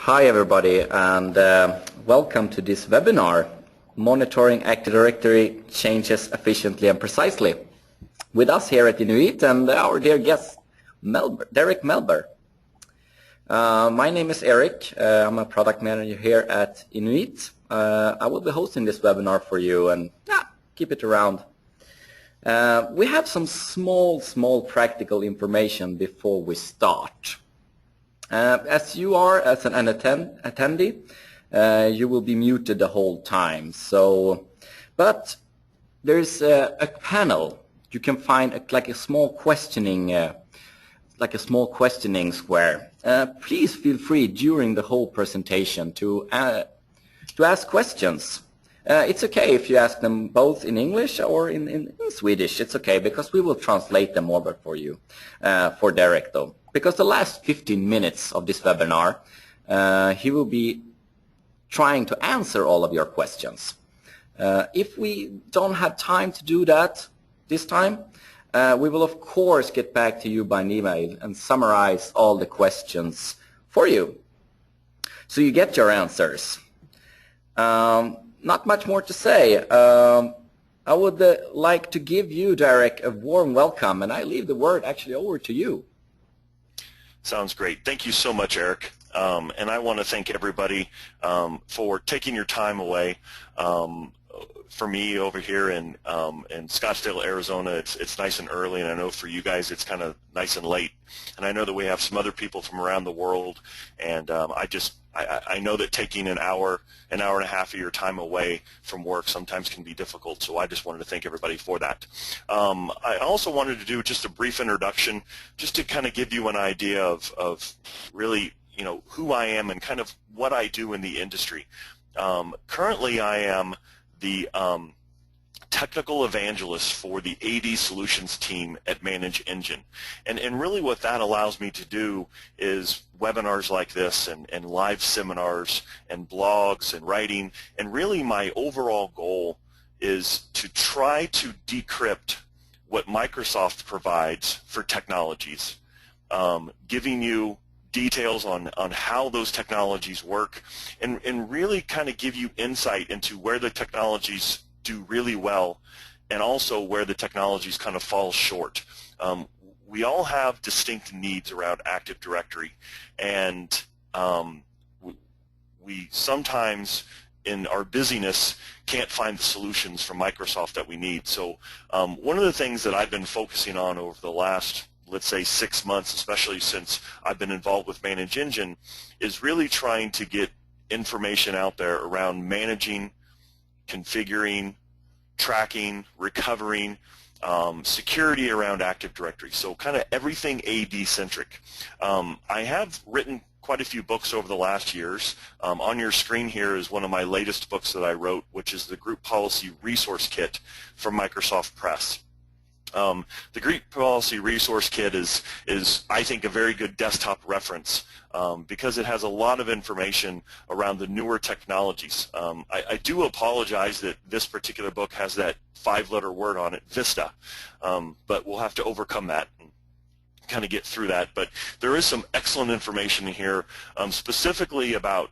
Hi everybody, and welcome to this webinar, Monitoring Active Directory Changes Efficiently and Precisely, with us here at Inuit and our dear guest, Derek Melber. My name is Eric. I'm a product manager here at Inuit. I will be hosting this webinar for you, and keep it around. We have some small practical information before we start. As you are as an attendee, you will be muted the whole time. But there's a panel. You can find a small questioning square. Please feel free during the whole presentation to ask questions. It's okay if you ask them both in English or in Swedish. It's okay, because we will translate them over for you, for Derek though. Because the last 15 minutes of this webinar, he will be trying to answer all of your questions. If we don't have time to do that this time, we will of course get back to you by an email and summarize all the questions for you, so you get your answers. Not much more to say. I would like to give you, Derek, a warm welcome, and I leave the word actually over to you. Sounds great. Thank you so much, Eric. And I want to thank everybody for taking your time away. For me over here in Scottsdale, Arizona, it's nice and early, and I know for you guys it's kind of nice and late. And I know that we have some other people from around the world, and I know that taking an hour and a half of your time away from work sometimes can be difficult, so I just wanted to thank everybody for that. I also wanted to do just a brief introduction, just to kind of give you an idea of really, who I am and kind of what I do in the industry. Currently, I am the technical evangelist for the AD Solutions team at ManageEngine. And really what that allows me to do is webinars like this and live seminars and blogs and writing. And really my overall goal is to try to decrypt what Microsoft provides for technologies, giving you details on how those technologies work, and really kind of give you insight into where the technologies do really well and also where the technologies kind of fall short. We all have distinct needs around Active Directory, and we sometimes in our busyness can't find the solutions from Microsoft that we need. So one of the things that I've been focusing on over the last, let's say, 6 months, especially since I've been involved with ManageEngine, is really trying to get information out there around managing, configuring, tracking, recovering, security around Active Directory. So kind of everything AD-centric. I have written quite a few books over the last years. On your screen here is one of my latest books that I wrote, which is the Group Policy Resource Kit from Microsoft Press. The Group Policy Resource Kit is I think a very good desktop reference because it has a lot of information around the newer technologies. I do apologize that this particular book has that 5-letter word on it, Vista, but we'll have to overcome that and kind of get through that. But there is some excellent information in here, specifically about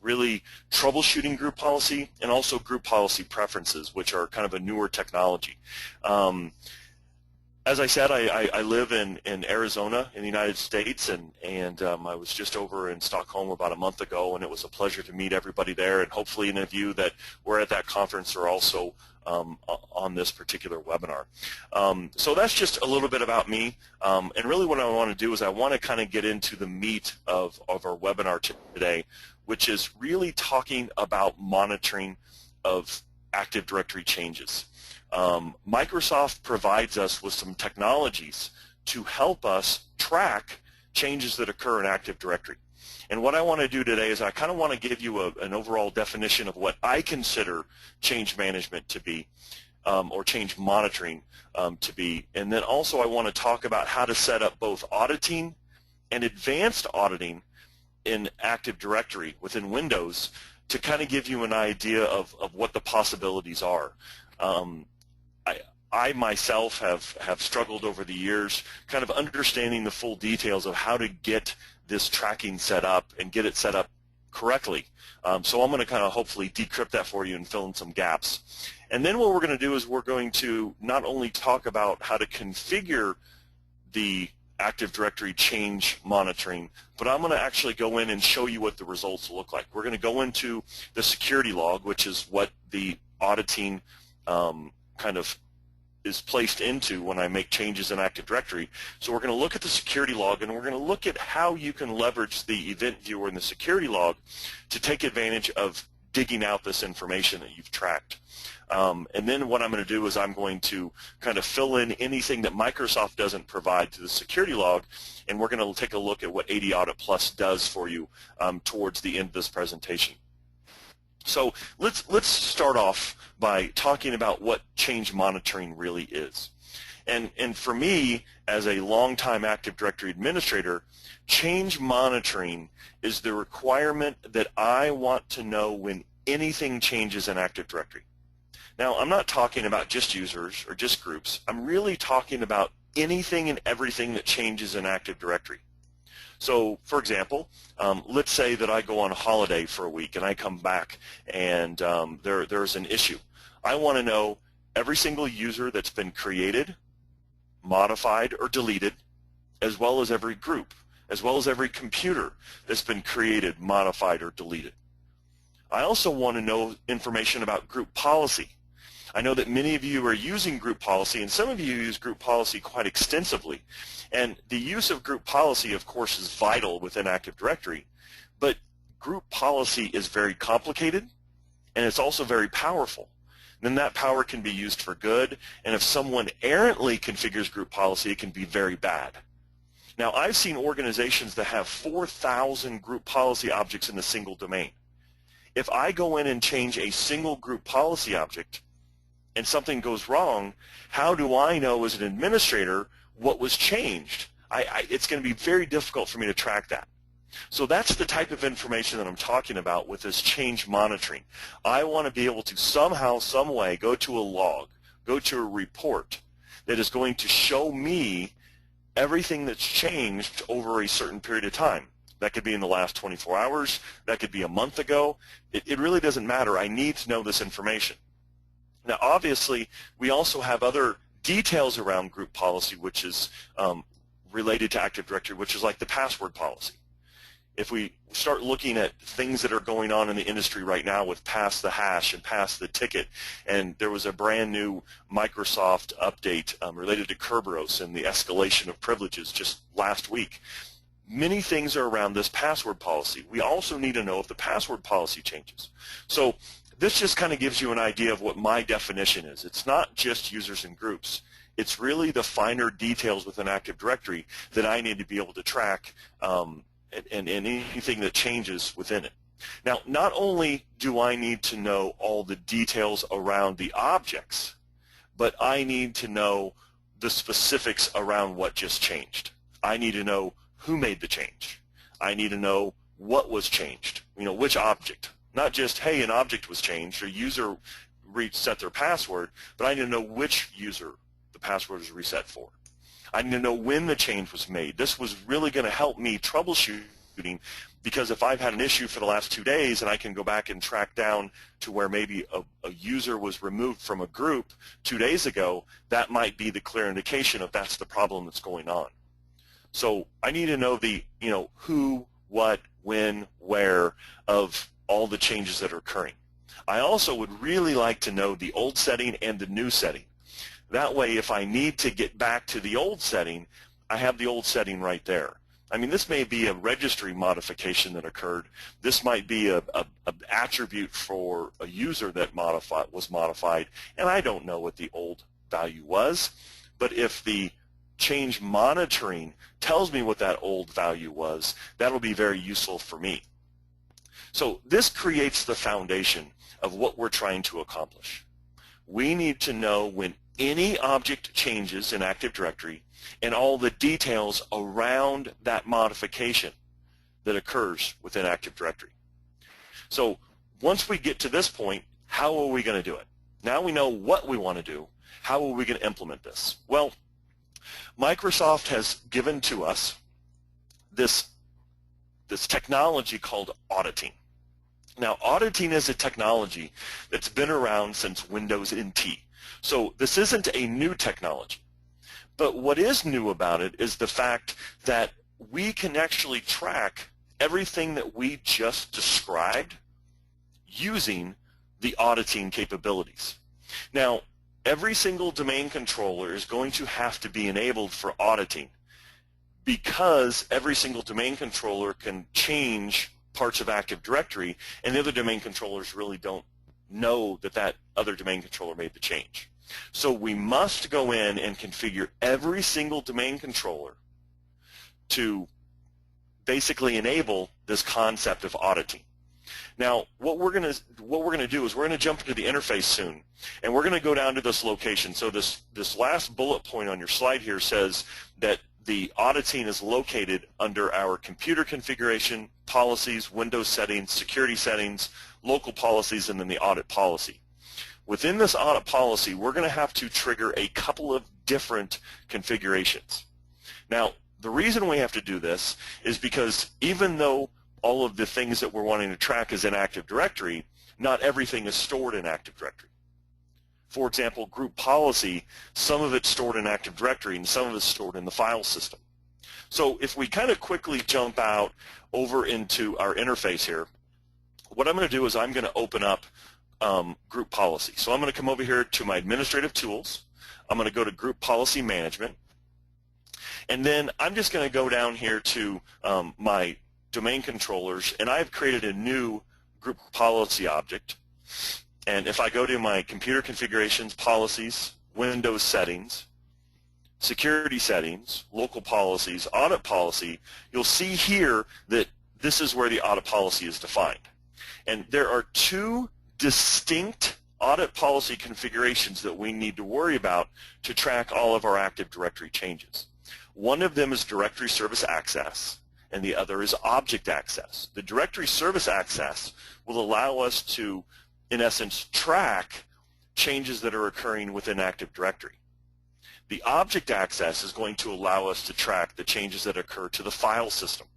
really troubleshooting group policy and also group policy preferences, which are kind of a newer technology. As I said, I live in Arizona in the United States, and I was just over in Stockholm about a month ago, and it was a pleasure to meet everybody there, and hopefully any of you that were at that conference are also on this particular webinar. So that's just a little bit about me, and really what I want to do is I want to kind of get into the meat of our webinar today, which is really talking about monitoring of Active Directory changes. Microsoft provides us with some technologies to help us track changes that occur in Active Directory. And what I want to do today is I kind of want to give you an overall definition of what I consider change management to be, or change monitoring to be. And then also I want to talk about how to set up both auditing and advanced auditing in Active Directory within Windows to kind of give you an idea of what the possibilities are. I myself have struggled over the years kind of understanding the full details of how to get this tracking set up and get it set up correctly. So I'm going to kind of hopefully decrypt that for you and fill in some gaps. And then what we're going to do is we're going to not only talk about how to configure the Active Directory change monitoring, but I'm going to actually go in and show you what the results look like. We're going to go into the security log, which is what the auditing kind of is placed into when I make changes in Active Directory. So we're going to look at the security log, and we're going to look at how you can leverage the event viewer in the security log to take advantage of digging out this information that you've tracked. And then what I'm going to do is I'm going to kind of fill in anything that Microsoft doesn't provide to the security log, and we're going to take a look at what AD Audit Plus does for you towards the end of this presentation. So let's start off by talking about what change monitoring really is. And for me, as a longtime Active Directory administrator, change monitoring is the requirement that I want to know when anything changes in Active Directory. Now, I'm not talking about just users or just groups. I'm really talking about anything and everything that changes in Active Directory. So, for example, let's say that I go on holiday for a week and I come back and there's an issue. I want to know every single user that's been created, modified, or deleted, as well as every group, as well as every computer that's been created, modified, or deleted. I also want to know information about group policy. I know that many of you are using group policy, and some of you use group policy quite extensively. And the use of group policy, of course, is vital within Active Directory, but group policy is very complicated, and it's also very powerful. Then that power can be used for good, and if someone errantly configures group policy, it can be very bad. Now, I've seen organizations that have 4,000 group policy objects in a single domain. If I go in and change a single group policy object and something goes wrong, how do I know as an administrator what was changed? It's going to be very difficult for me to track that. So that's the type of information that I'm talking about with this change monitoring. I want to be able to somehow, some way, go to a log, go to a report that is going to show me everything that's changed over a certain period of time. That could be in the last 24 hours. That could be a month ago. It really doesn't matter. I need to know this information. Now, obviously, we also have other details around group policy, which is related to Active Directory, which is like the password policy. If we start looking at things that are going on in the industry right now with pass the hash and pass the ticket, and there was a brand new Microsoft update related to Kerberos and the escalation of privileges just last week. Many things are around this password policy. We also need to know if the password policy changes. So this just kind of gives you an idea of what my definition is. It's not just users and groups. It's really the finer details within Active Directory that I need to be able to track and anything that changes within it. Now, not only do I need to know all the details around the objects, but I need to know the specifics around what just changed. I need to know who made the change. I need to know what was changed, which object. Not just, hey, an object was changed, or user reset their password, but I need to know which user the password is reset for. I need to know when the change was made. This was really going to help me troubleshooting, because if I've had an issue for the last 2 days and I can go back and track down to where maybe a user was removed from a group 2 days ago, that might be the clear indication of that's the problem that's going on. So I need to know the, who, what, when, where of all the changes that are occurring. I also would really like to know the old setting and the new setting. That way, if I need to get back to the old setting, I have the old setting right there. I mean, this may be a registry modification that occurred. This might be an attribute for a user that was modified, and I don't know what the old value was. But if the change monitoring tells me what that old value was, that'll be very useful for me. So this creates the foundation of what we're trying to accomplish. We need to know when any object changes in Active Directory and all the details around that modification that occurs within Active Directory. So once we get to this point, how are we going to do it? Now we know what we want to do. How are we going to implement this? Well, Microsoft has given to us this this technology called auditing. Now, auditing is a technology that's been around since Windows NT. So this isn't a new technology. But what is new about it is the fact that we can actually track everything that we just described using the auditing capabilities. Now, every single domain controller is going to have to be enabled for auditing because every single domain controller can change parts of Active Directory, and the other domain controllers really don't know that that other domain controller made the change. So we must go in and configure every single domain controller to basically enable this concept of auditing. Now, what we're going to do is we're going to jump into the interface soon, and we're going to go down to this location. So this last bullet point on your slide here says that the auditing is located under our computer configuration, policies, Windows settings, security settings, local policies, and then the audit policy. Within this audit policy, we're going to have to trigger a couple of different configurations. Now, the reason we have to do this is because even though all of the things that we're wanting to track is in Active Directory, not everything is stored in Active Directory. For example, group policy, some of it's stored in Active Directory and some of it's stored in the file system. So if we kind of quickly jump out over into our interface here, what I'm going to do is I'm going to open up group policy. So I'm going to come over here to my administrative tools. I'm going to go to group policy management. And then I'm just going to go down here to my domain controllers, and I've created a new group policy object. And if I go to my computer configurations, policies, Windows settings, security settings, local policies, audit policy, you'll see here that this is where the audit policy is defined. And there are two distinct audit policy configurations that we need to worry about to track all of our Active Directory changes. One of them is directory service access, and the other is object access. The directory service access will allow us to, in essence, track changes that are occurring within Active Directory. The object access is going to allow us to track the changes that occur to the file system.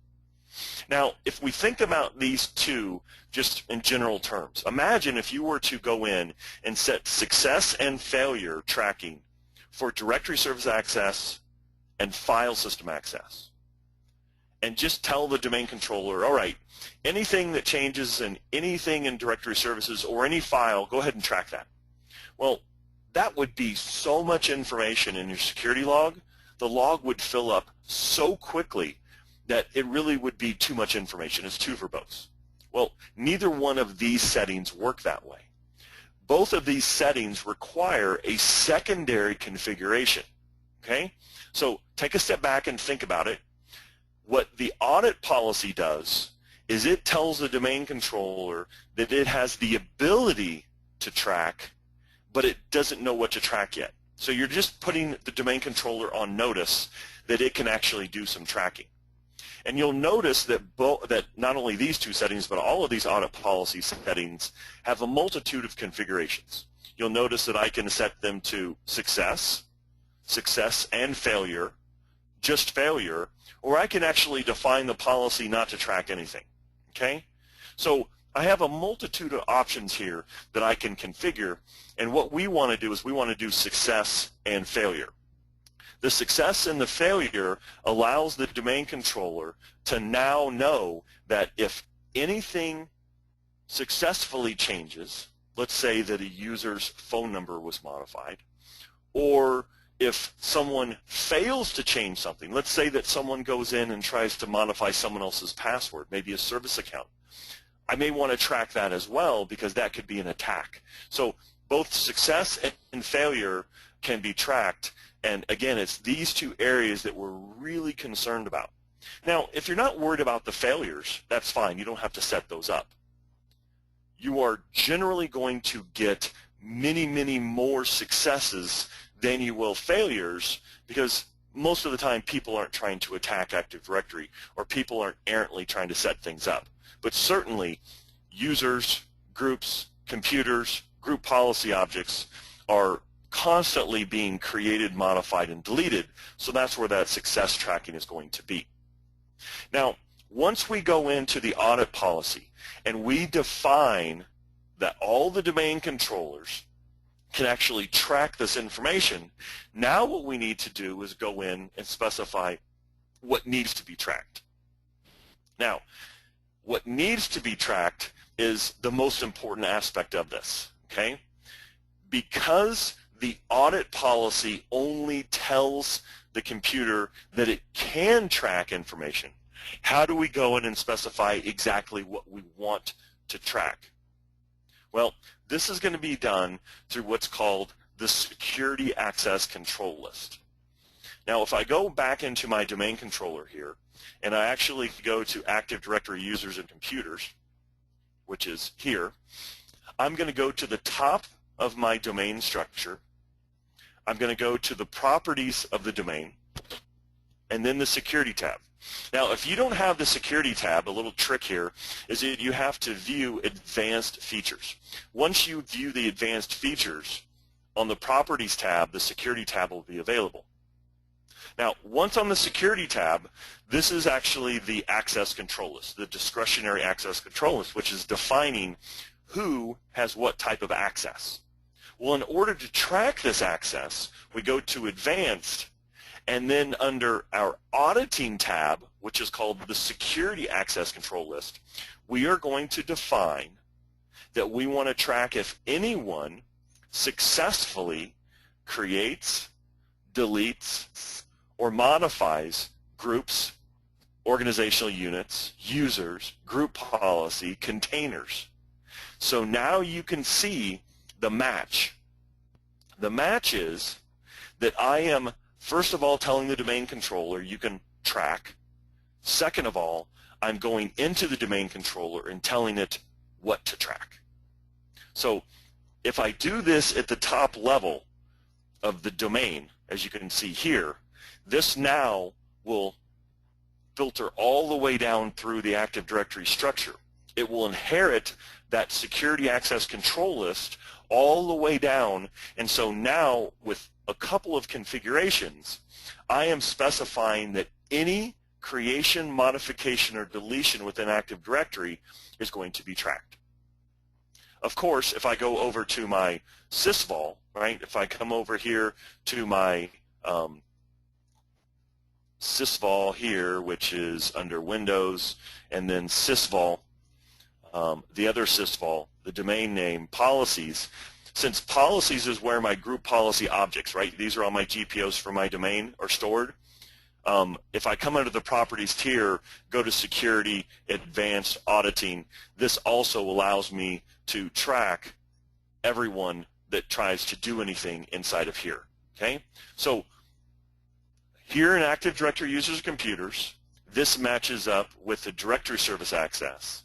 Now, if we think about these two just in general terms, imagine if you were to go in and set success and failure tracking for directory service access and file system access, and just tell the domain controller, all right, anything that changes in anything in directory services or any file, go ahead and track that. Well, that would be so much information in your security log. The log would fill up so quickly that it really would be too much information. It's too verbose. Well, neither one of these settings work that way. Both of these settings require a secondary configuration. Okay? So take a step back and think about it. What the audit policy does is it tells the domain controller that it has the ability to track, but it doesn't know what to track yet. So you're just putting the domain controller on notice that it can actually do some tracking. And you'll notice that not only these two settings, but all of these audit policy settings have a multitude of configurations. You'll notice that I can set them to success, success and failure, just failure, or I can actually define the policy not to track anything. Okay? So I have a multitude of options here that I can configure, and what we want to do is we want to do success and failure. The success and the failure allows the domain controller to now know that if anything successfully changes, let's say that a user's phone number was modified, or if someone fails to change something, let's say that someone goes in and tries to modify someone else's password, maybe a service account, I may want to track that as well because that could be an attack. So both success and failure can be tracked, and again, it's these two areas that we're really concerned about. Now, if you're not worried about the failures, that's fine. You don't have to set those up. You are generally going to get many, many more successes than you will failures, because most of the time people aren't trying to attack Active Directory, or people aren't errantly trying to set things up. But certainly users, groups, computers, group policy objects are constantly being created, modified, and deleted, so that's where that success tracking is going to be. Now, once we go into the audit policy and we define that all the domain controllers can actually track this information, now what we need to do is go in and specify what needs to be tracked. Now, what needs to be tracked is the most important aspect of this, okay? Because the audit policy only tells the computer that it can track information, how do we go in and specify exactly what we want to track? Well, this is going to be done through what's called the security access control list. Now, if I go back into my domain controller here, and I actually go to Active Directory users and computers, which is here, I'm going to go to the top of my domain structure. I'm going to go to the properties of the domain, and then the security tab. Now, if you don't have the security tab, a little trick here is that you have to view advanced features. Once you view the advanced features, on the properties tab, the security tab will be available. Now, once on the security tab, this is actually the access control list, the discretionary access control list, which is defining who has what type of access. Well, in order to track this access, we go to advanced, and then under our auditing tab, which is called the security access control list, we are going to define that we want to track if anyone successfully creates, deletes, or modifies groups, organizational units, users, group policy, containers. So now you can see the match. The match is that I am, first of all, telling the domain controller you can track. Second of all, I'm going into the domain controller and telling it what to track. So if I do this at the top level of the domain, as you can see here, this now will filter all the way down through the Active Directory structure. It will inherit that security access control list all the way down, and so now with a couple of configurations, I am specifying that any creation, modification, or deletion within Active Directory is going to be tracked. Of course, if I go over to my sysvol, right, if I come over here to my sysvol here, which is under Windows, and then sysvol, the other sysvol, the domain name, policies. Since policies is where my group policy objects, right, these are all my GPOs for my domain are stored. If I come under the properties tier, go to security, advanced, auditing, this also allows me to track everyone that tries to do anything inside of here. Okay, so here in Active Directory users and computers, this matches up with the directory service access.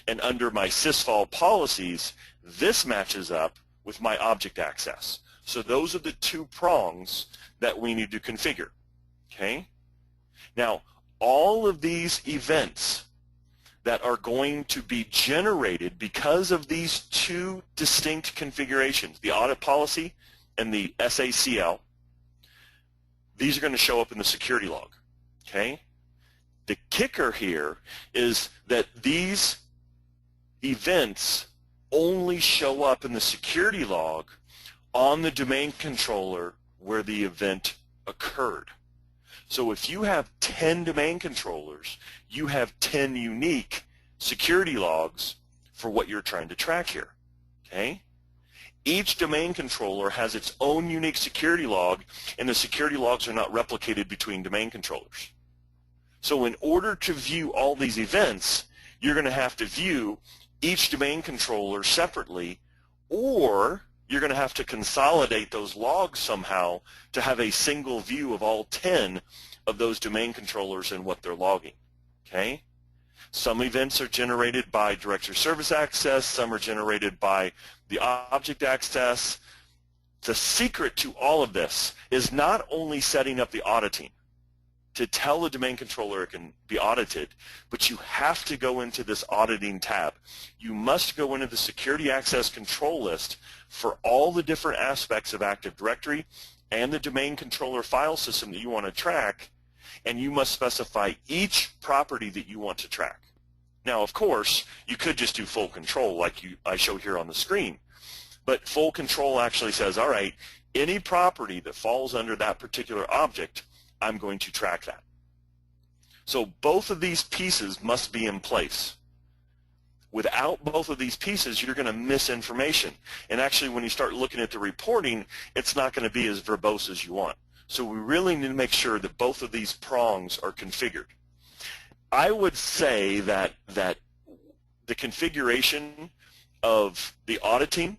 And under my sysvol policies, this matches up with my object access. So those are the two prongs that we need to configure. Okay? Now, all of these events that are going to be generated because of these two distinct configurations, the audit policy and the SACL, these are going to show up in the security log. Okay? The kicker here is that these events only show up in the security log on the domain controller where the event occurred. So if you have 10 domain controllers, you have 10 unique security logs for what you're trying to track here. Okay? Each domain controller has its own unique security log, and the security logs are not replicated between domain controllers. So in order to view all these events, you're going to have to view each domain controller separately, or you're going to have to consolidate those logs somehow to have a single view of all 10 of those domain controllers and what they're logging. Okay? Some events are generated by directory service access, some are generated by the object access. The secret to all of this is not only setting up the auditing to tell the domain controller it can be audited, but you have to go into this auditing tab. You must go into the security access control list for all the different aspects of Active Directory and the domain controller file system that you want to track, and you must specify each property that you want to track. Now, of course, you could just do full control like I show here on the screen, but full control actually says, all right, any property that falls under that particular object, I'm going to track that. So both of these pieces must be in place. Without both of these pieces, you're going to miss information. And actually, when you start looking at the reporting, it's not going to be as verbose as you want. So we really need to make sure that both of these prongs are configured. I would say that the configuration of the auditing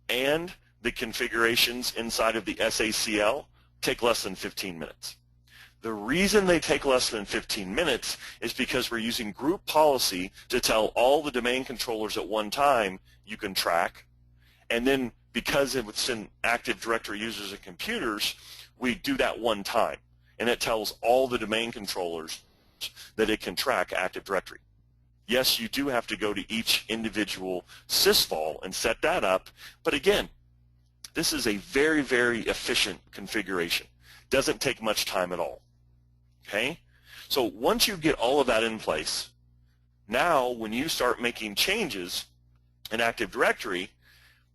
and the configurations inside of the SACL take less than 15 minutes. The reason they take less than 15 minutes is because we're using group policy to tell all the domain controllers at one time you can track, and then because it's in Active Directory users and computers, we do that one time, and it tells all the domain controllers that it can track Active Directory. Yes, you do have to go to each individual sysvol and set that up, but again, this is a very, very efficient configuration. Doesn't take much time at all. Okay? So once you get all of that in place, now when you start making changes in Active Directory,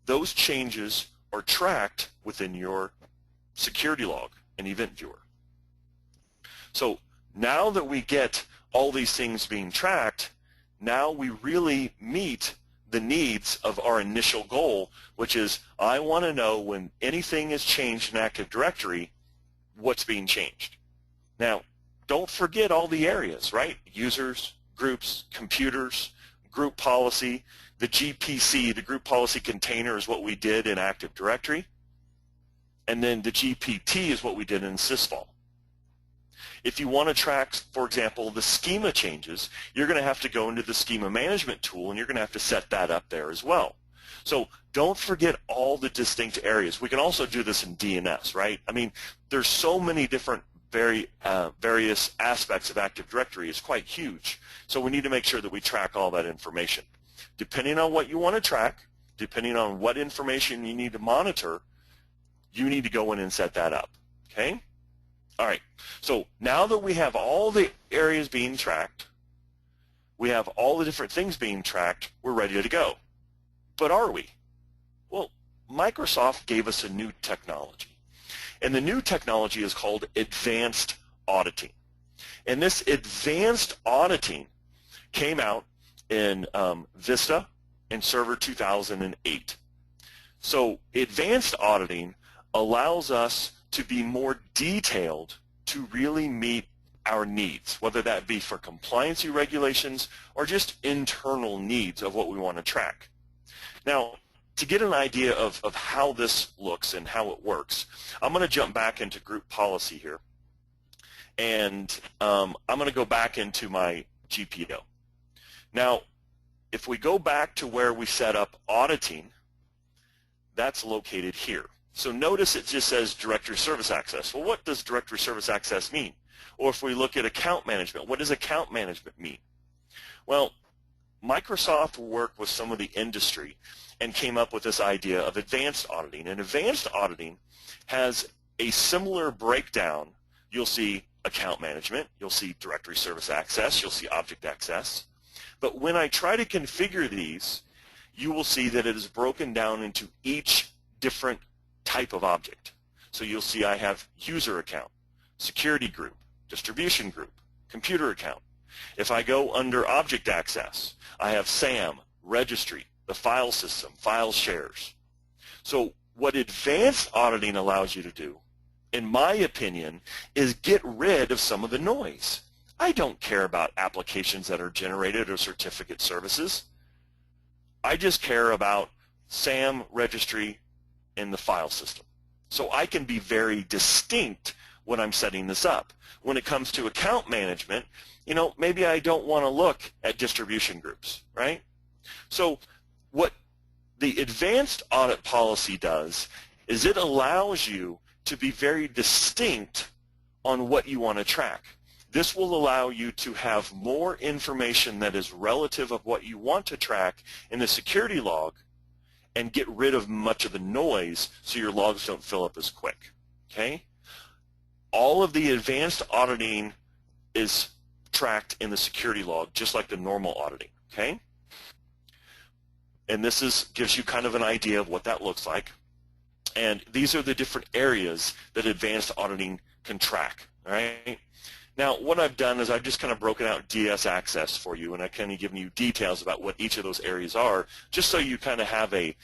those changes are tracked within your security log and event viewer. So now that we get all these things being tracked, now we really meet the needs of our initial goal, which is I want to know when anything is changed in Active Directory, what's being changed. Now, don't forget all the areas, right? Users, groups, computers, group policy, the GPC, the group policy container is what we did in Active Directory, and then the GPT is what we did in sysvol. If you want to track, for example, the schema changes, you're going to have to go into the schema management tool, and you're going to have to set that up there as well. So don't forget all the distinct areas. We can also do this in DNS, right? I mean, there's so many different various aspects of Active Directory. It's quite huge. So we need to make sure that we track all that information. Depending on what you want to track, depending on what information you need to monitor, you need to go in and set that up. Okay? All right. So now that we have all the areas being tracked, we have all the different things being tracked, we're ready to go. But are we? Well, Microsoft gave us a new technology. And the new technology is called advanced auditing. And this advanced auditing came out in Vista and Server 2008. So advanced auditing allows us to be more detailed to really meet our needs, whether that be for compliancy regulations or just internal needs of what we want to track. Now, to get an idea of how this looks and how it works, I'm going to jump back into group policy here, and I'm going to go back into my GPO. Now, if we go back to where we set up auditing, that's located here. So notice it just says Directory Service Access. Well, what does Directory Service Access mean? Or if we look at account management, what does account management mean? Well, Microsoft worked with some of the industry and came up with this idea of advanced auditing. And advanced auditing has a similar breakdown. You'll see account management, you'll see Directory Service Access, you'll see object access. But when I try to configure these, you will see that it is broken down into each different type of object. So you'll see I have user account, security group, distribution group, computer account. If I go under object access, I have SAM, registry, the file system, file shares. So what advanced auditing allows you to do, in my opinion, is get rid of some of the noise. I don't care about applications that are generated or certificate services. I just care about SAM, registry, and the file system. So I can be very distinct when I'm setting this up. When it comes to account management, you know, maybe I don't want to look at distribution groups, right? So what the advanced audit policy does is it allows you to be very distinct on what you want to track. This will allow you to have more information that is relative of what you want to track in the security log and get rid of much of the noise so your logs don't fill up as quick, okay? all of the advanced auditing is tracked in the security log, just like the normal auditing, okay? And this gives you kind of an idea of what that looks like. And these are the different areas that advanced auditing can track, all right? Now, what I've done is I've just kind of broken out DS access for you, and I've kind of given you details about what each of those areas are, just so you kind of have a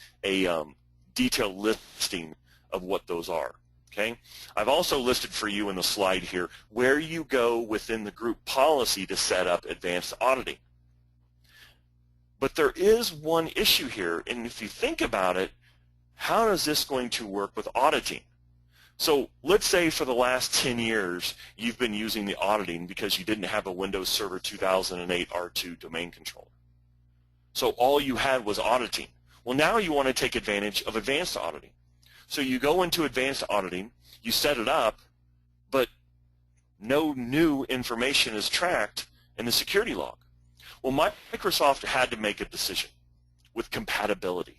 detailed listing of what those are, okay? I've also listed for you in the slide here where you go within the group policy to set up advanced auditing. But there is one issue here, and if you think about it, how is this going to work with auditing? So let's say for the last 10 years you've been using the auditing because you didn't have a Windows Server 2008 R2 domain controller. So all you had was auditing. Well, now you want to take advantage of advanced auditing. So you go into advanced auditing, you set it up, but no new information is tracked in the security log. Well, Microsoft had to make a decision with compatibility.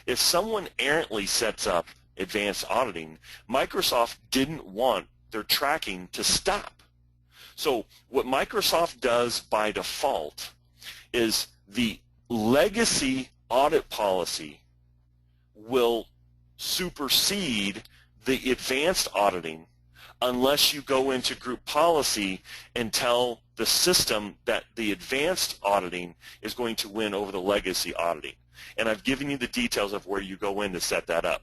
If someone errantly sets up advanced auditing, Microsoft didn't want their tracking to stop. So what Microsoft does by default is the legacy audit policy will supersede the advanced auditing unless you go into group policy and tell the system that the advanced auditing is going to win over the legacy auditing. And I've given you the details of where you go in to set that up.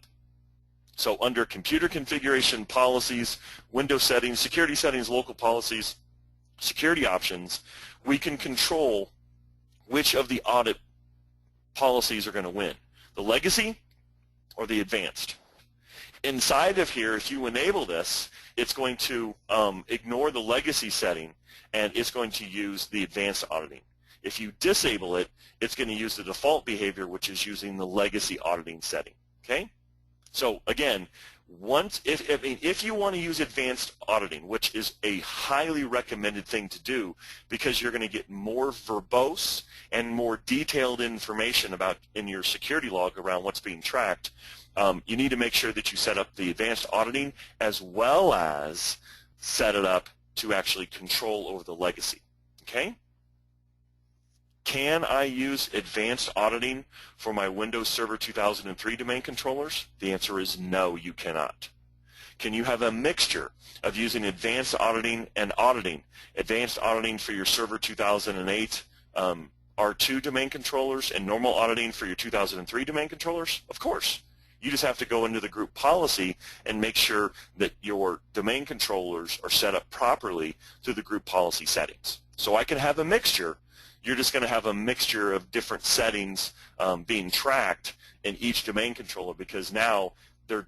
So under computer configuration policies, Windows settings, security settings, local policies, security options, we can control which of the audit policies are going to win, the legacy or the advanced. Inside of here, if you enable this, it's going to ignore the legacy setting and it's going to use the advanced auditing. If you disable it, it's going to use the default behavior, which is using the legacy auditing setting. Okay? So again, if you want to use advanced auditing, which is a highly recommended thing to do because you're going to get more verbose and more detailed information about in your security log around what's being tracked, you need to make sure that you set up the advanced auditing as well as set it up to actually control over the legacy. Okay? Can I use advanced auditing for my Windows Server 2003 domain controllers? The answer is no, you cannot. Can you have a mixture of using advanced auditing and auditing? Advanced auditing for your Server 2008 R2 domain controllers and normal auditing for your 2003 domain controllers? Of course. You just have to go into the group policy and make sure that your domain controllers are set up properly through the group policy settings. So I can have a mixture. You're just going to have a mixture of different settings being tracked in each domain controller because now they're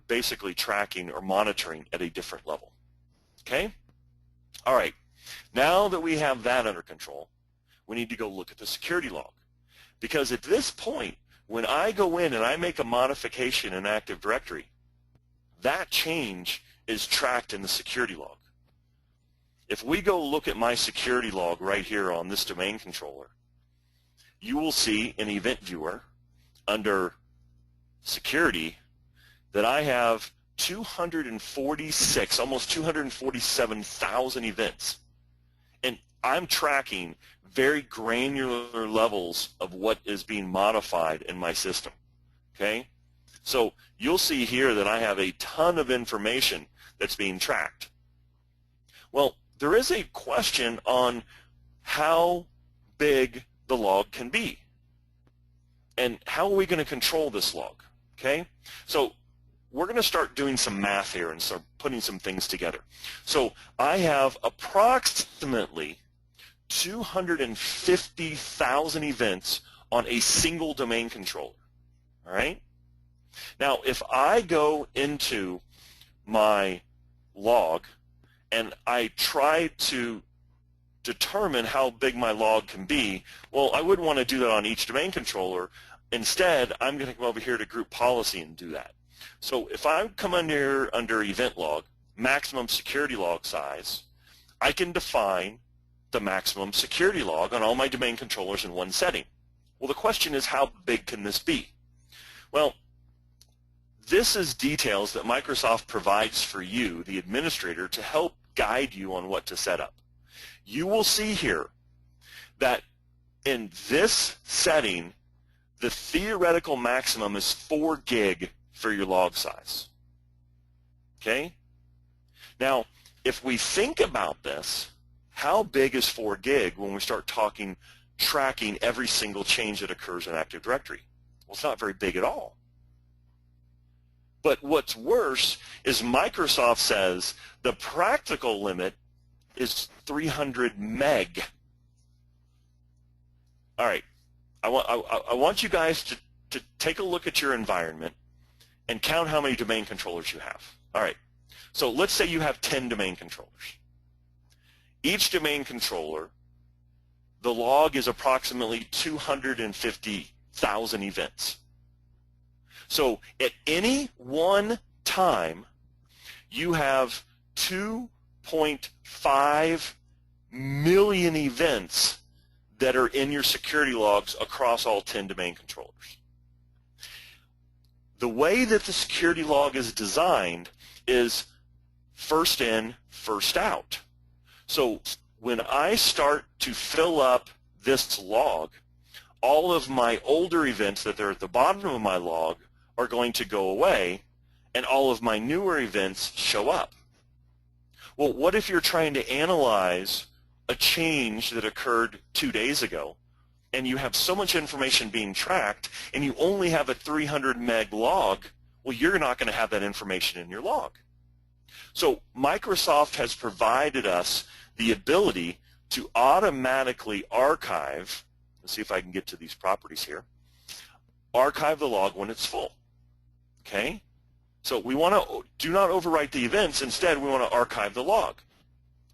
basically tracking or monitoring at a different level. Okay? All right. Now that we have that under control, we need to go look at the security log. Because at this point, when I go in and I make a modification in Active Directory, that change is tracked in the security log. If we go look at my security log right here on this domain controller, you will see in Event Viewer under Security that I have 246, almost 247,000 events. And I'm tracking very granular levels of what is being modified in my system. Okay? So you'll see here that I have a ton of information that's being tracked. Well, there is a question on how big the log can be. And how are we going to control this log? Okay? So we're going to start doing some math here and start putting some things together. So I have approximately 250,000 events on a single domain controller. All right? Now, if I go into my log and I try to determine how big my log can be, well, I wouldn't want to do that on each domain controller. Instead, I'm going to come over here to group policy and do that. So if I come under event log, maximum security log size, I can define the maximum security log on all my domain controllers in one setting. Well, the question is, how big can this be? Well, this is details that Microsoft provides for you, the administrator, to help guide you on what to set up. You will see here that in this setting, the theoretical maximum is 4 gig for your log size. Okay? Now, if we think about this, how big is 4 gig when we start tracking every single change that occurs in Active Directory? Well, it's not very big at all. But what's worse is Microsoft says the practical limit is 300 meg. All right, I want you guys to take a look at your environment and count how many domain controllers you have. All right, so let's say you have 10 domain controllers. Each domain controller, the log is approximately 250,000 events. So at any one time, you have 2.5 million events that are in your security logs across all 10 domain controllers. The way that the security log is designed is first in, first out. So when I start to fill up this log, all of my older events that are at the bottom of my log are going to go away, and all of my newer events show up. Well, what if you're trying to analyze a change that occurred 2 days ago, and you have so much information being tracked, and you only have a 300 meg log? Well, you're not going to have that information in your log. So Microsoft has provided us the ability to automatically archive. Let's see if I can get to these properties here. Archive the log when it's full. Okay? So we want to do not overwrite the events. Instead, we want to archive the log.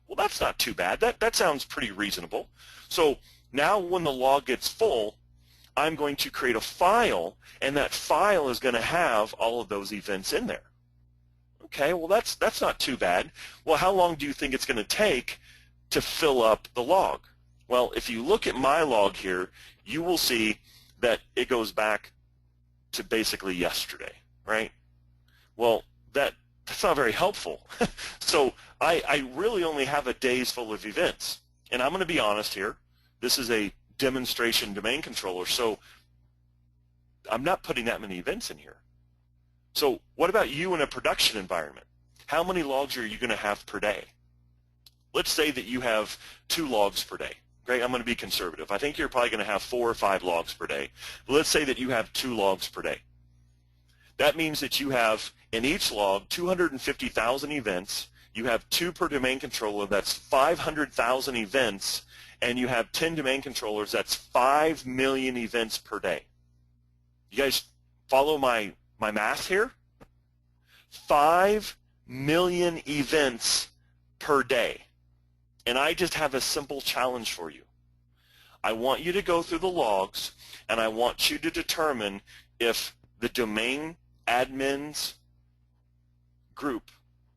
Well, that's not too bad. That sounds pretty reasonable. So now when the log gets full, I'm going to create a file, and that file is going to have all of those events in there. Okay, well, that's not too bad. Well, how long do you think it's going to take to fill up the log? Well, if you look at my log here, you will see that it goes back to basically yesterday, right? Well, that's not very helpful. So I really only have a day's full of events. And I'm going to be honest here. This is a demonstration domain controller, so I'm not putting that many events in here. So what about you in a production environment? How many logs are you going to have per day? Let's say that you have 2 logs per day. Great, I'm going to be conservative. I think you're probably going to have 4 or 5 logs per day. But let's say that you have 2 logs per day. That means that you have, in each log, 250,000 events. You have 2 per domain controller. That's 500,000 events. And you have 10 domain controllers. That's 5 million events per day. You guys follow my math here? 5 million events per day. And I just have a simple challenge for you. I want you to go through the logs, and I want you to determine if the domain admins group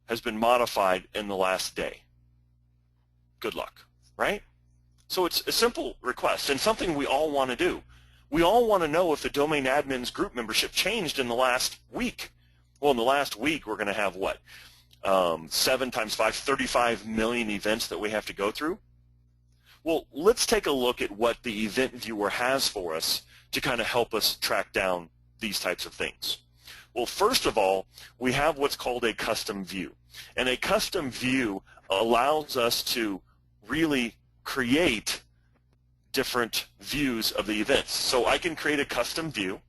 has been modified in the last day. Good luck, right? So it's a simple request and something we all want to do. We all want to know if the domain admins group membership changed in the last week. Well, in the last week, we're going to have what? 7 times 5, 35 million events that we have to go through. Well, let's take a look at what the event viewer has for us to kind of help us track down these types of things. Well, first of all, we have what's called a custom view. And a custom view allows us to really create different views of the events. So I can create a custom view.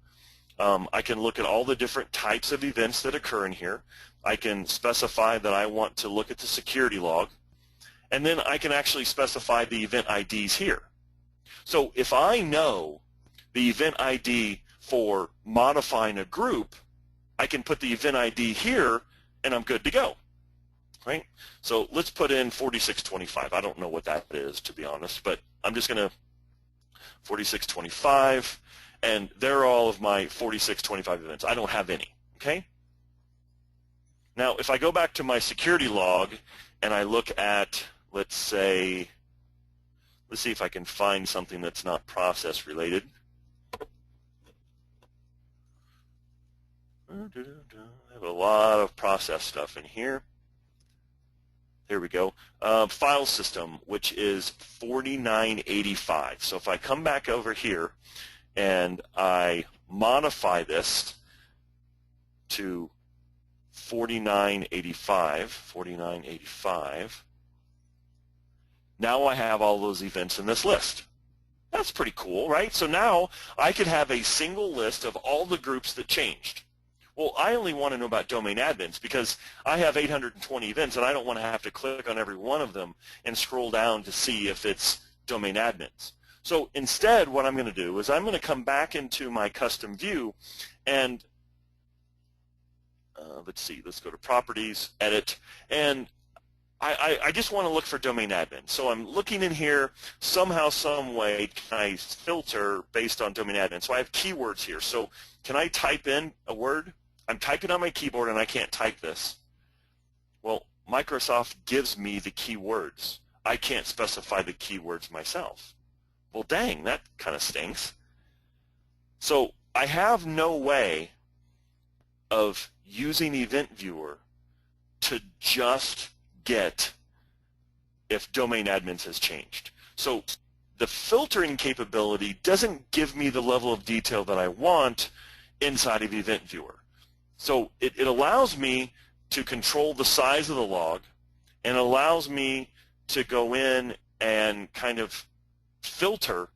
I can look at all the different types of events that occur in here. I can specify that I want to look at the security log. And then I can actually specify the event IDs here. So if I know the event ID for modifying a group, I can put the event ID here, and I'm good to go. Right? So let's put in 4625. I don't know what that is, to be honest, but I'm just going to 4625, and there are all of my 4625 events. I don't have any. Okay? Now, if I go back to my security log and I look at, let's see if I can find something that's not process related. I have a lot of process stuff in here. There we go. File system, which is 4985. So if I come back over here and I modify this to 4985, now I have all those events in this list. That's pretty cool, right? So now I could have a single list of all the groups that changed. Well, I only want to know about domain admins because I have 820 events and I don't want to have to click on every one of them and scroll down to see if it's domain admins. So instead, what I'm going to do is I'm going to come back into my custom view and let's see, let's go to properties, edit, and I just want to look for domain admin. So I'm looking in here, somehow, some way, can I filter based on domain admin? So I have keywords here. So can I type in a word? I'm typing on my keyboard and I can't type this. Well, Microsoft gives me the keywords. I can't specify the keywords myself. Well, dang, that kind of stinks. So I have no way of using Event Viewer to just get if domain admins has changed. So the filtering capability doesn't give me the level of detail that I want inside of Event Viewer. So it allows me to control the size of the log and allows me to go in and kind of filter,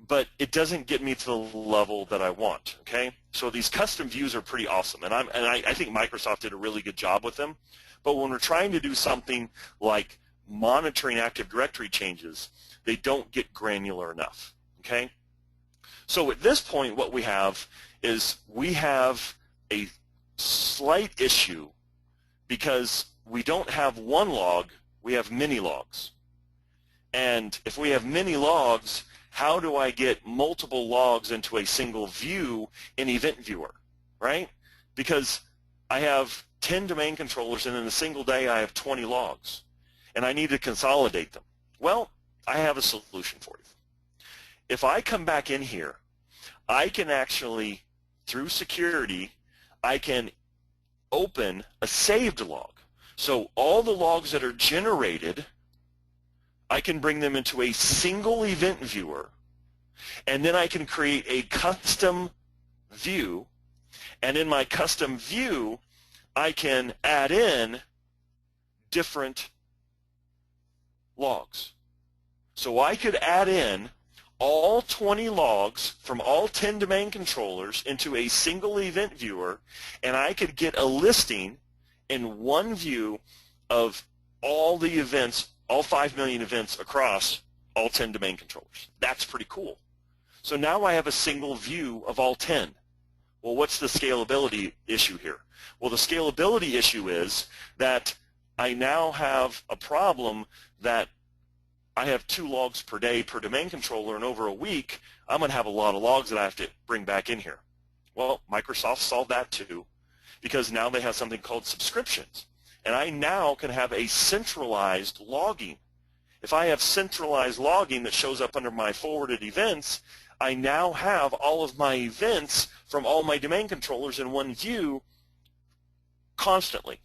but it doesn't get me to the level that I want, okay? So these custom views are pretty awesome, and I think Microsoft did a really good job with them. But when we're trying to do something like monitoring Active Directory changes, they don't get granular enough, okay? So at this point, what we have is we have a slight issue because we don't have one log, we have many logs. And if we have many logs, how do I get multiple logs into a single view in Event Viewer, right? Because I have 10 domain controllers, and in a single day I have 20 logs, and I need to consolidate them. Well, I have a solution for you. If I come back in here, I can actually, through security, I can open a saved log. So all the logs that are generated, I can bring them into a single event viewer, and then I can create a custom view, and in my custom view, I can add in different logs. So I could add in all 20 logs from all 10 domain controllers into a single event viewer, and I could get a listing in one view of all the events, all 5 million events across all 10 domain controllers. That's pretty cool. So now I have a single view of all 10. Well, what's the scalability issue here? Well, the scalability issue is that I now have a problem that I have 2 logs per day per domain controller, and over a week, I'm going to have a lot of logs that I have to bring back in here. Well, Microsoft solved that too, because now they have something called subscriptions, and I now can have a centralized logging. If I have centralized logging that shows up under my forwarded events, I now have all of my events from all my domain controllers in one view constantly.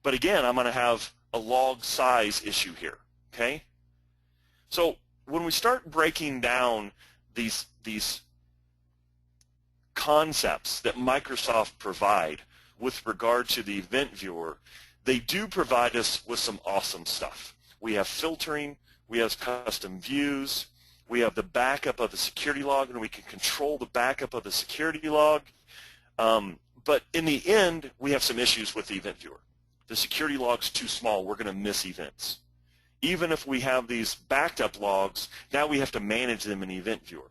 But again, I'm going to have a log size issue here, okay? So when we start breaking down these concepts that Microsoft provide with regard to the event viewer, they do provide us with some awesome stuff. We have filtering, we have custom views, we have the backup of the security log, and we can control the backup of the security log. But in the end, we have some issues with the event viewer. The security log's too small. We're going to miss events. Even if we have these backed up logs, now we have to manage them in the event viewer.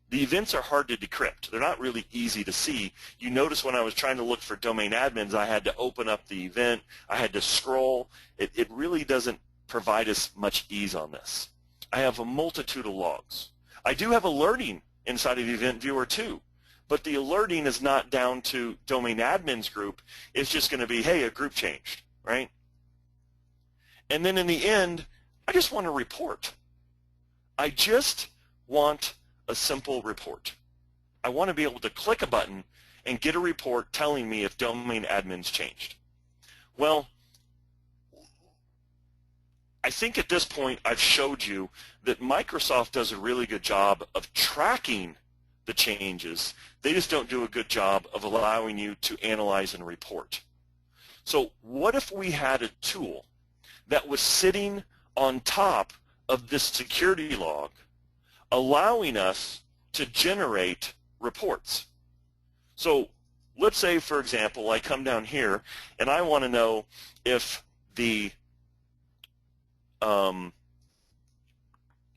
The events are hard to decrypt. They're not really easy to see. You notice when I was trying to look for domain admins, I had to open up the event. I had to scroll. It really doesn't provide us much ease on this. I have a multitude of logs. I do have alerting inside of the event viewer too, but the alerting is not down to domain admins group. It's just going to be, hey, a group changed, right? And then in the end, I just want a report. I just want a simple report. I want to be able to click a button and get a report telling me if domain admin's changed? Well, I think at this point I've showed you that Microsoft does a really good job of tracking the changes. They just don't do a good job of allowing you to analyze and report. So what if we had a tool that was sitting on top of this security log, allowing us to generate reports? So let's say, for example, I come down here and I want to know if the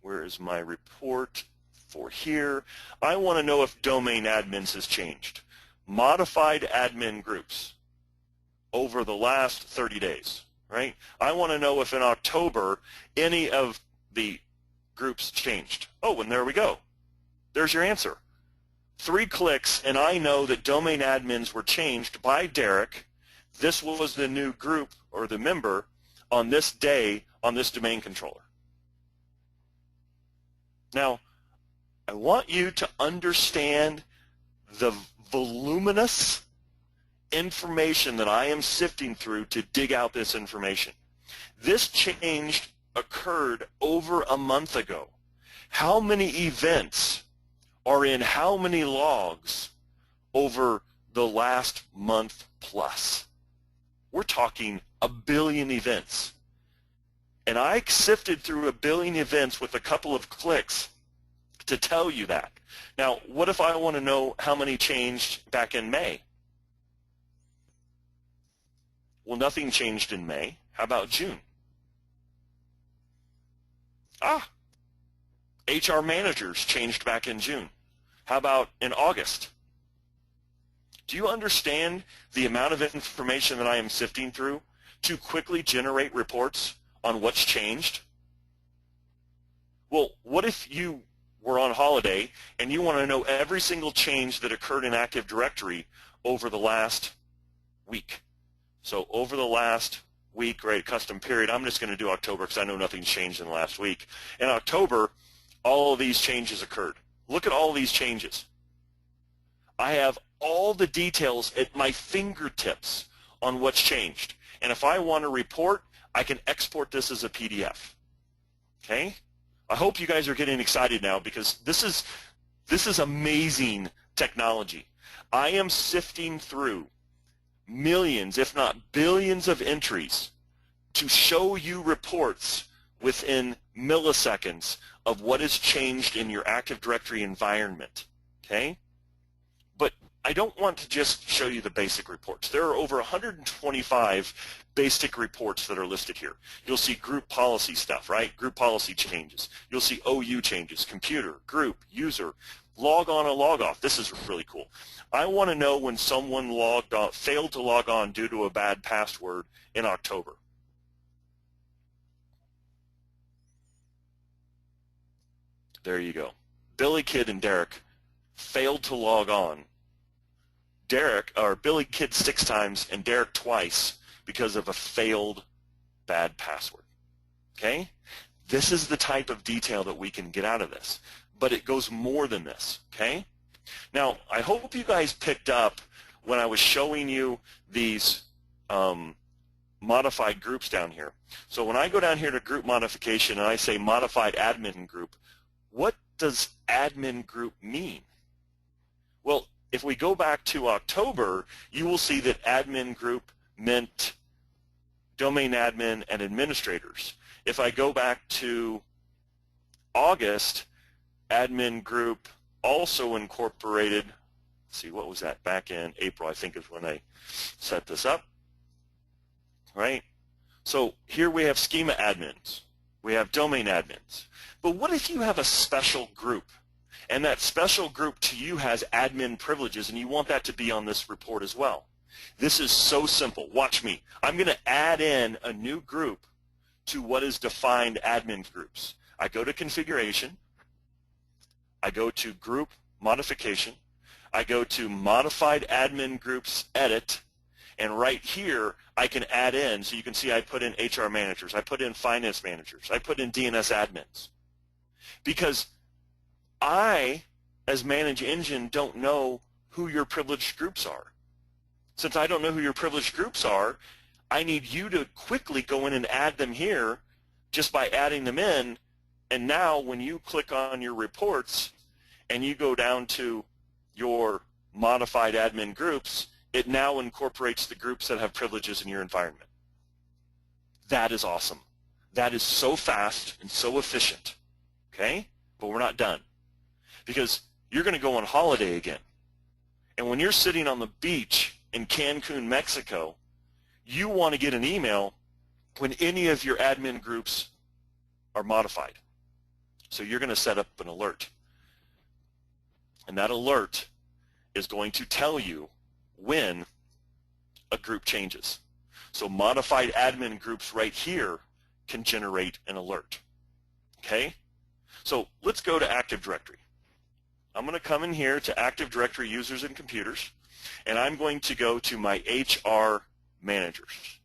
where is my report for here? I want to know if domain admins has changed. Modified admin groups over the last 30 days, right? I want to know if in October any of the groups changed. Oh, and there we go. There's your answer. 3 clicks, and I know that domain admins were changed by Derek. This was the new group or the member on this day on this domain controller. Now, I want you to understand the voluminous information that I am sifting through to dig out this information. This change occurred over a month ago. How many events are in how many logs over the last month plus? We're talking 1 billion events. And I sifted through 1 billion events with a couple of clicks to tell you that. Now, what if I want to know how many changed back in May? Well, nothing changed in May. How about June? HR managers changed back in June. How about in August? Do you understand the amount of information that I am sifting through to quickly generate reports on what's changed? Well, what if you were on holiday and you want to know every single change that occurred in Active Directory over the last week? So over the last week, right, custom period, I'm just going to do October because I know nothing's changed in the last week. In October, all of these changes occurred. Look at all these changes. I have all the details at my fingertips on what's changed. And if I want to report, I can export this as a PDF. Okay? I hope you guys are getting excited now because this is amazing technology. I am sifting through millions, if not billions of entries to show you reports within milliseconds of what has changed in your Active Directory environment. Okay? But I don't want to just show you the basic reports. There are over 125 basic reports that are listed here. You'll see group policy stuff, right? Group policy changes. You'll see OU changes, computer, group, user, log on and log off. This is really cool. I want to know when someone failed to log on due to a bad password in October. There you go. Billy Kid and Derek failed to log on. Billy Kid 6 times and Derek twice because of a failed bad password. Okay? This is the type of detail that we can get out of this. But it goes more than this. Okay? Now, I hope you guys picked up when I was showing you these modified groups down here. So when I go down here to group modification and I say modified admin group, what does admin group mean? Well, if we go back to October, you will see that admin group meant domain admin and administrators. If I go back to August, admin group also incorporated, let's see, what was that? Back in April, I think is when I set this up, right? So here we have schema admins. We have domain admins. But what if you have a special group, and that special group to you has admin privileges, and you want that to be on this report as well? This is so simple. Watch me. I'm going to add in a new group to what is defined admin groups. I go to configuration. I go to group modification. I go to modified admin groups edit. And right here, I can add in, so you can see I put in HR managers. I put in finance managers. I put in DNS admins. Because I, as Manage Engine, don't know who your privileged groups are. Since I don't know who your privileged groups are, I need you to quickly go in and add them here just by adding them in. And now when you click on your reports and you go down to your modified admin groups, it now incorporates the groups that have privileges in your environment. That is awesome. That is so fast and so efficient. Okay? But we're not done. Because you're going to go on holiday again. And when you're sitting on the beach in Cancun, Mexico, you want to get an email when any of your admin groups are modified. So you're going to set up an alert. And that alert is going to tell you when a group changes. So modified admin groups right here can generate an alert. Okay? So let's go to Active Directory. I'm going to come in here to Active Directory users and computers, and I'm going to go to my HR managers,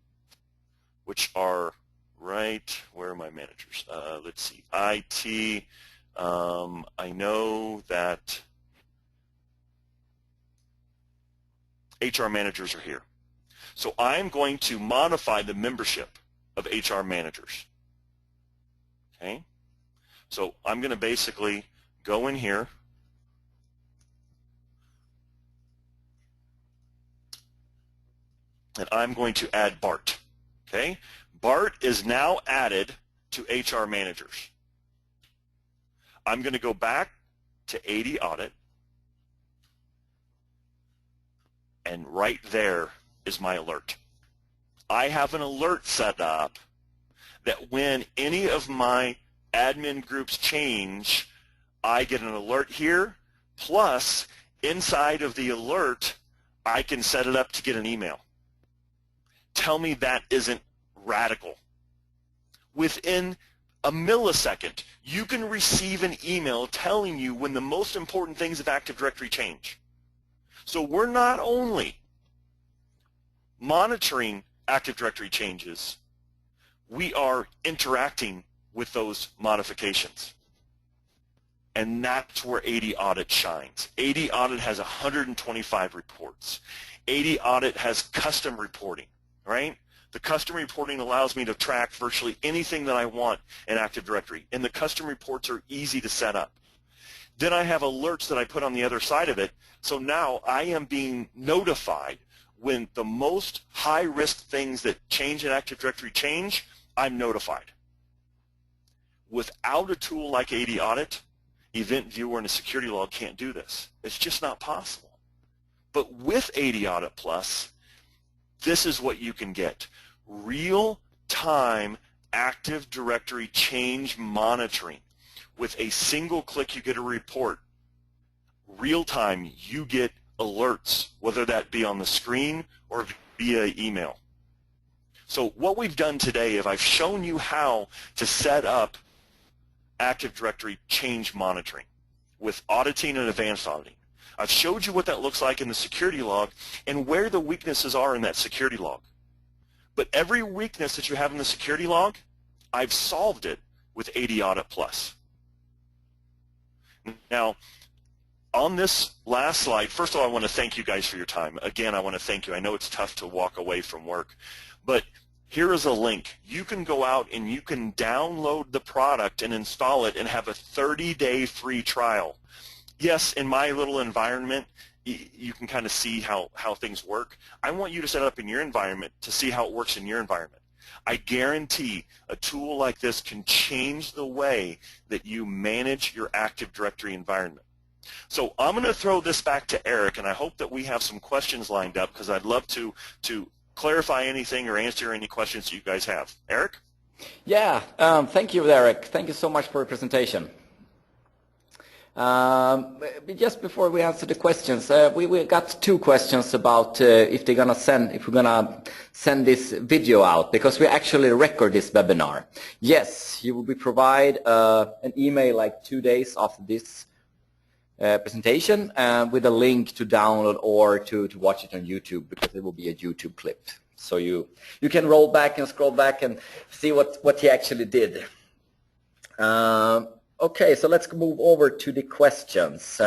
which are right, where are my managers? Let's see, IT, I know that HR managers are here. So I'm going to modify the membership of HR managers. Okay? So I'm going to basically go in here and I'm going to add Bart. Okay? Bart is now added to HR managers. I'm going to go back to AD audit, and right there is my alert. I have an alert set up that when any of my admin groups change, I get an alert here, plus inside of the alert, I can set it up to get an email. Tell me that isn't radical. Within a millisecond, you can receive an email telling you when the most important things of Active Directory change. So we're not only monitoring Active Directory changes, we are interacting with those modifications. And that's where AD Audit shines. AD Audit has 125 reports. AD Audit has custom reporting, right? The custom reporting allows me to track virtually anything that I want in Active Directory, and the custom reports are easy to set up. Then I have alerts that I put on the other side of it, so now I am being notified when the most high-risk things that change in Active Directory change, I'm notified. Without a tool like AD Audit, Event Viewer and a security log can't do this. It's just not possible. But with AD Audit Plus, this is what you can get. Real-time Active Directory change monitoring. With a single click, you get a report. Real-time, you get alerts, whether that be on the screen or via email. So what we've done today is I've shown you how to set up Active Directory change monitoring with auditing and advanced auditing. I've showed you what that looks like in the security log and where the weaknesses are in that security log. But every weakness that you have in the security log, I've solved it with AD Audit Plus. Now, on this last slide, first of all, I want to thank you guys for your time. Again, I want to thank you. I know it's tough to walk away from work, but here is a link. You can go out and you can download the product and install it and have a 30-day free trial. Yes, in my little environment, you can kind of see how things work. I want you to set it up in your environment to see how it works in your environment. I guarantee a tool like this can change the way that you manage your Active Directory environment. So I'm going to throw this back to Eric, and I hope that we have some questions lined up because I'd love to clarify anything or answer any questions you guys have. Eric? Yeah, thank you, Derek. Thank you so much for your presentation. Just before we answer the questions, we got two questions about if we're gonna send this video out, because we actually record this webinar. Yes, you will be provide an email like 2 days after this presentation with a link to download or to watch it on YouTube, because it will be a YouTube clip. So you can roll back and scroll back and see what he actually did. Okay, so let's move over to the questions.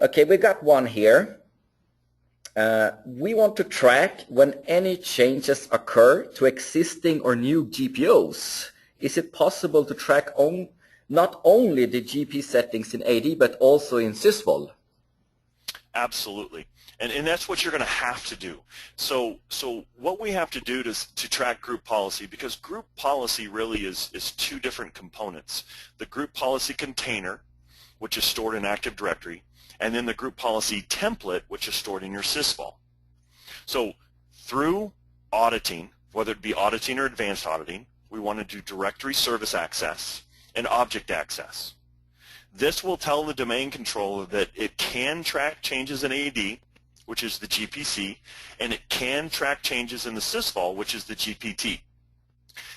Okay, we got one here. We want to track when any changes occur to existing or new GPOs. Is it possible to track not only the GP settings in AD, but also in sysvol? Absolutely. And that's what you're going to have to do. So what we have to do to track group policy, because group policy really is two different components. The group policy container, which is stored in Active Directory, and then the group policy template, which is stored in your sysvol. So through auditing, whether it be auditing or advanced auditing, we want to do directory service access and object access. This will tell the domain controller that it can track changes in AD, which is the GPC, and it can track changes in the sysvol, which is the GPT.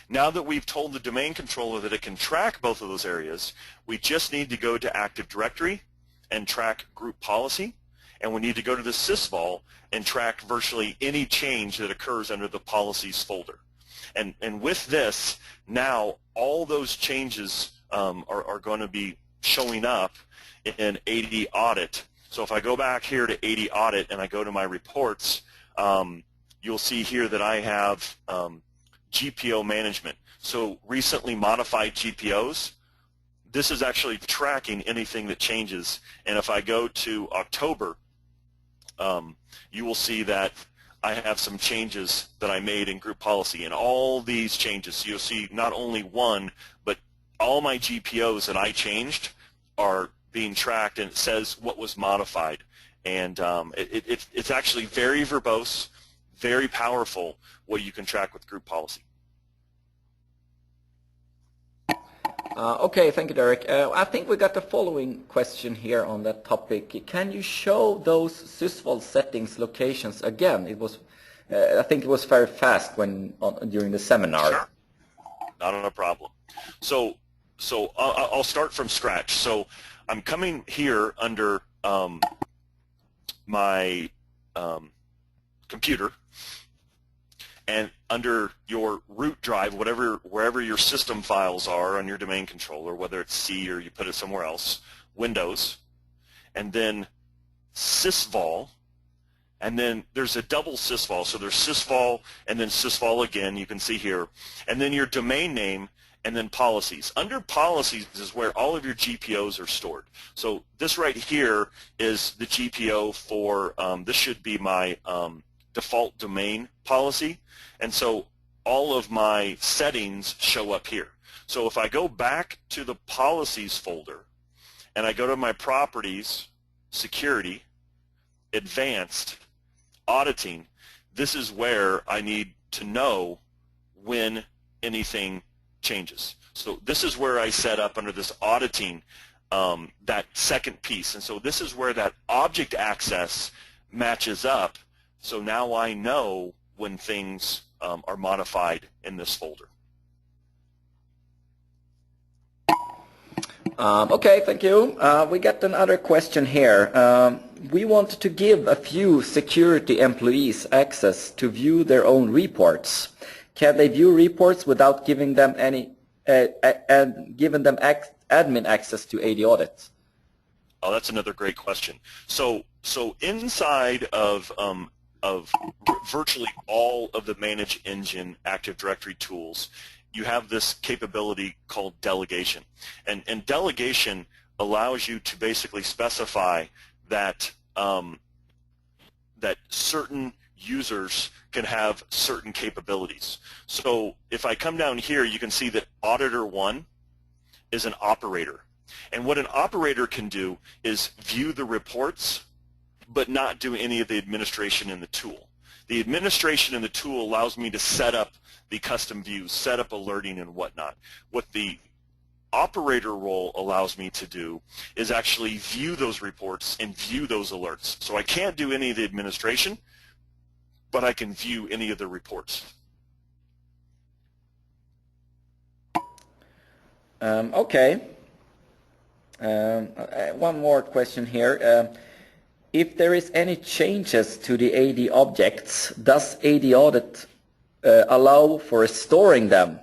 Now that we've told the domain controller that it can track both of those areas, we just need to go to Active Directory and track group policy, and we need to go to the sysvol and track virtually any change that occurs under the policies folder. And with this, now all those changes are going to be showing up in AD Audit. So if I go back here to AD Audit and I go to my reports, you'll see here that I have GPO management. So recently modified GPOs, this is actually tracking anything that changes. And if I go to October, you will see that I have some changes that I made in group policy. And all these changes, so you'll see not only one, but all my GPOs that I changed are being tracked, and it says what was modified. And it's actually very verbose, very powerful what you can track with group policy. Okay, thank you, Derek. I think we got the following question here on that topic. Can you show those sysvol settings locations again? It was, I think it was very fast during the seminar. Sure, not a problem. So I'll start from scratch. So I'm coming here under my computer, and under your root drive, wherever your system files are on your domain controller, whether it's C or you put it somewhere else, Windows, and then sysvol, and then there's a double sysvol. So there's sysvol and then sysvol again, you can see here, and then your domain name, and then policies. Under policies is where all of your GPOs are stored. So this right here is the GPO for, this should be my default domain policy, and so all of my settings show up here. So if I go back to the policies folder and I go to my properties, security, advanced, auditing, this is where I need to know when anything changes. So this is where I set up under this auditing that second piece, and so this is where that object access matches up. So now I know when things are modified in this folder. Okay, thank you. We got another question here. We want to give a few security employees access to view their own reports. Can they view reports without giving them admin access to AD Audit? Oh, that's another great question. So inside of virtually all of the Manage Engine Active Directory tools, you have this capability called delegation. And delegation allows you to basically specify that that certain users can have certain capabilities. So if I come down here, you can see that Auditor 1 is an operator. And what an operator can do is view the reports but not do any of the administration in the tool. The administration in the tool allows me to set up the custom views, set up alerting and whatnot. What the operator role allows me to do is actually view those reports and view those alerts. So I can't do any of the administration, but I can view any of the reports. Okay. One more question here. If there is any changes to the AD objects, does AD Audit allow for restoring them,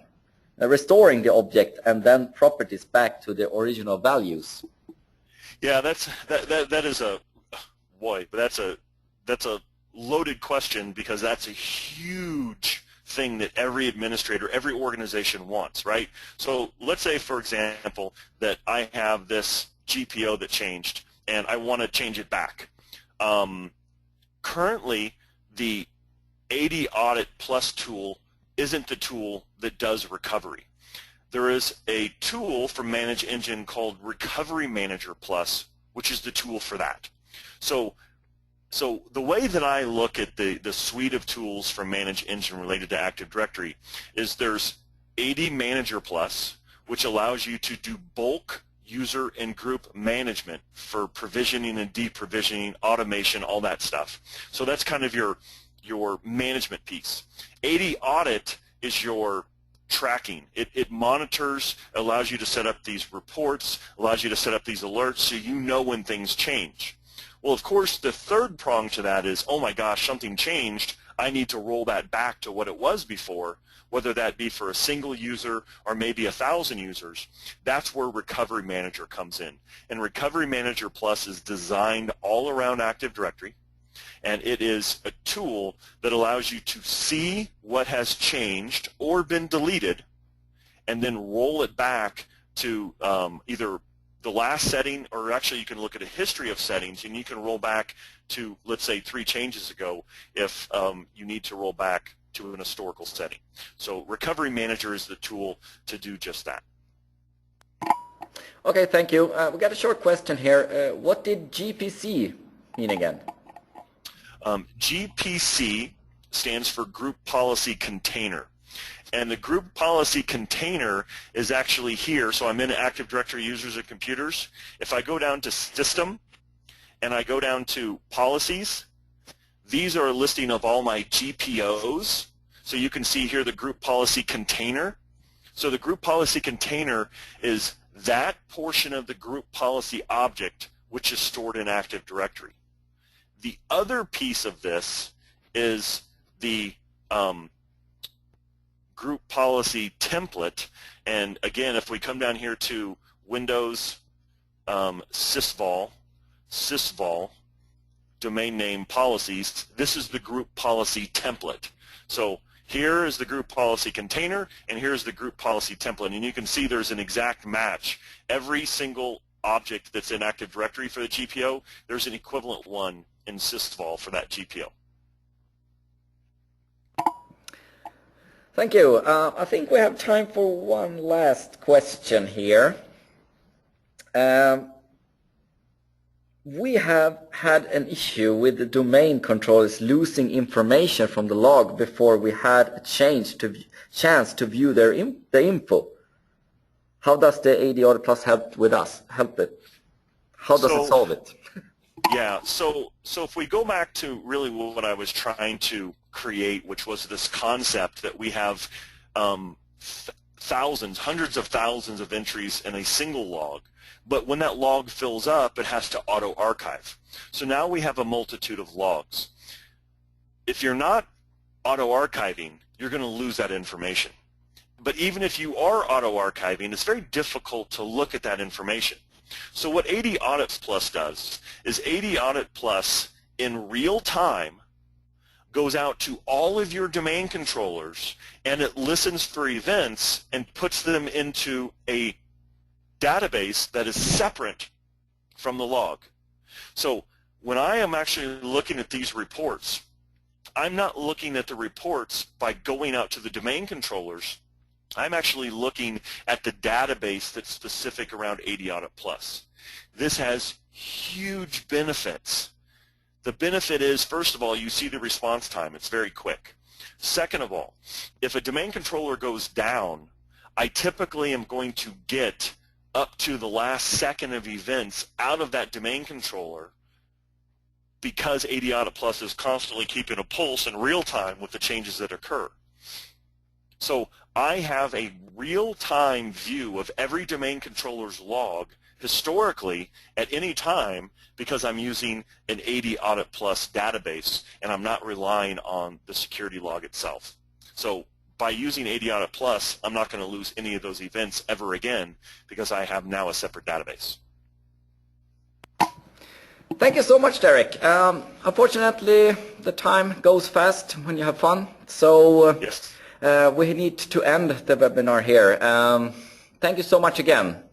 restoring the object and then properties back to the original values? Yeah, that is a boy, but that's a loaded question, because that's a huge thing that every administrator, every organization wants, right? So let's say, for example, that I have this GPO that changed, and I want to change it back. Currently, the AD Audit Plus tool isn't the tool that does recovery. There is a tool from Manage Engine called Recovery Manager Plus, which is the tool for that. So the way that I look at the suite of tools from Manage Engine related to Active Directory is there's AD Manager Plus, which allows you to do bulk user and group management for provisioning and deprovisioning, automation, all that stuff. So that's kind of your management piece. AD Audit is your tracking. It monitors, allows you to set up these reports, allows you to set up these alerts so you know when things change. Well, of course, the third prong to that is, oh my gosh, something changed. I need to roll that back to what it was before, whether that be for a single user or maybe 1,000 users. That's where Recovery Manager comes in. And Recovery Manager Plus is designed all around Active Directory, and it is a tool that allows you to see what has changed or been deleted and then roll it back to either the last setting, or actually you can look at a history of settings, and you can roll back to, let's say, 3 changes ago if you need to roll back to an historical setting. So Recovery Manager is the tool to do just that. Okay, thank you. We got a short question here. What did GPC mean again? GPC stands for Group Policy Container. And the Group Policy Container is actually here. So I'm in Active Directory Users and Computers. If I go down to System and I go down to Policies, these are a listing of all my GPOs. So you can see here the Group Policy Container. So the Group Policy Container is that portion of the Group Policy object which is stored in Active Directory. The other piece of this is the Group Policy Template, and again, if we come down here to Windows, sysvol, domain name policies, this is the Group Policy Template. So here is the Group Policy Container, and here's the Group Policy Template, and you can see there's an exact match. Every single object that's in Active Directory for the GPO, there's an equivalent one in sysvol for that GPO. Thank you. I think we have time for one last question here. We have had an issue with the domain controllers losing information from the log before we had a chance to view the info. How does the AD Audit Plus help it? How does it solve it? Yeah, so if we go back to really what I was trying to create, which was this concept that we have thousands, hundreds of thousands of entries in a single log, but when that log fills up, it has to auto-archive. So now we have a multitude of logs. If you're not auto-archiving, you're going to lose that information. But even if you are auto-archiving, it's very difficult to look at that information. So what AD Audit Plus does is AD Audit Plus in real time goes out to all of your domain controllers, and it listens for events and puts them into a database that is separate from the log. So when I am actually looking at these reports, I'm not looking at the reports by going out to the domain controllers. I'm actually looking at the database that's specific around AD Audit Plus. This has huge benefits. The benefit is, first of all, you see the response time. It's very quick. Second of all, if a domain controller goes down, I typically am going to get up to the last second of events out of that domain controller because AD Audit Plus is constantly keeping a pulse in real time with the changes that occur. So I have a real-time view of every domain controller's log historically at any time because I'm using an AD Audit Plus database and I'm not relying on the security log itself. So by using AD Audit Plus, I'm not going to lose any of those events ever again because I have now a separate database. Thank you so much, Derek. Unfortunately, the time goes fast when you have fun, so Yes. we need to end the webinar here. Thank you so much again.